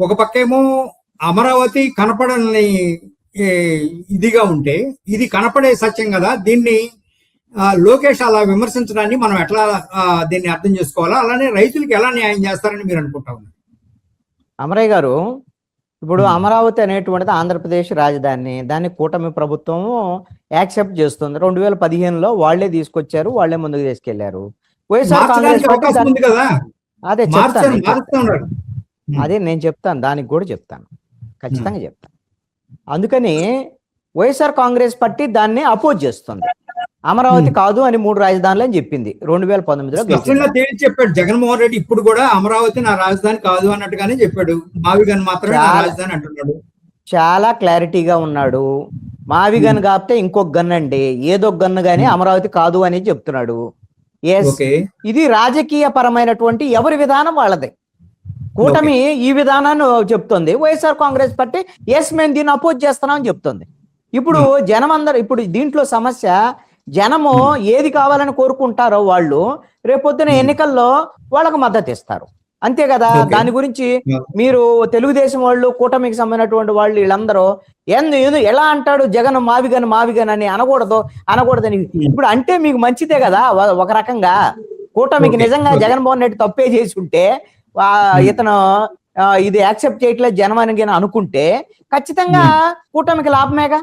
ఒక పక్కేమో అమరావతి కనపడని ఏ, ఇదిగా ఉంటే ఇది కనపడే సత్యం కదా. దీన్ని లోకేష్ అలా విమర్శించడాన్ని మనం ఎట్లా దీన్ని అర్థం చేసుకోవాలా, అలానే రైతులకు ఎలా న్యాయం చేస్తారని మీరు అనుకుంటా ఉన్నారు? అమరయ్య గారు, ఇప్పుడు అమరావతి అనేటువంటిది ఆంధ్రప్రదేశ్ రాజధాని. దాన్ని కూటమి ప్రభుత్వం యాక్సెప్ట్ చేస్తుంది. 2015లో వాళ్లే తీసుకొచ్చారు, వాళ్లే ముందుకు తీసుకెళ్లారు. వైఎస్ఆర్ కాంగ్రెస్ అవకాశం ఉంది కదా, అదే చెప్తాను, మారుస్తున్నారు. అదే నేను చెప్తాను, దానికి కూడా చెప్తాను, ఖచ్చితంగా చెప్తాను. అందుకని వైఎస్ఆర్ కాంగ్రెస్ పార్టీ దాన్ని అపోజ్ చేస్తుంది. అమరావతి కాదు అని 3 రాజధానులు అని చెప్పింది 2019లో తేల్చి చెప్పాడు జగన్మోహన్ రెడ్డి. ఇప్పుడు కూడా అమరావతి నా రాజధాని కాదు అన్నట్టుగానే చెప్పాడు. మావిగన్ మాత్రమే నా రాజధాని అంటున్నాడు. చాలా క్లారిటీగా ఉన్నాడు. మావిగన్ కాకపోతే ఇంకొక గన్ అండి, ఏదో గన్ను గానీ అమరావతి కాదు అని చెప్తున్నాడు. ఇది రాజకీయ పరమైనటువంటి ఎవరి విధానం వాళ్ళది. కూటమి ఈ విధానాన్ని చెప్తుంది, వైఎస్ఆర్ కాంగ్రెస్ పార్టీ ఎస్ మేము దీన్ని అపోజ్ చేస్తున్నాం అని చెప్తుంది. ఇప్పుడు జనం అందరూ, ఇప్పుడు దీంట్లో సమస్య జనము ఏది కావాలని కోరుకుంటారో వాళ్ళు రేపొద్దున ఎన్నికల్లో వాళ్ళకు మద్దతు ఇస్తారు, అంతే కదా. దాని గురించి మీరు తెలుగుదేశం వాళ్ళు, కూటమికి సంబంధించినటువంటి వాళ్ళు వీళ్ళందరూ ఎలా అంటాడు జగన్ మావిగన్ అని అనకూడదని. ఇప్పుడు అంటే మీకు మంచిదే కదా ఒక రకంగా. కూటమికి నిజంగా జగన్మోహన్ రెడ్డి తప్పే చేసి ఉంటే, ఇతను ఇది యాక్సెప్ట్ చేయట్లేదు జనం అని అనుకుంటే ఖచ్చితంగా కూటమికి లాభమేగా.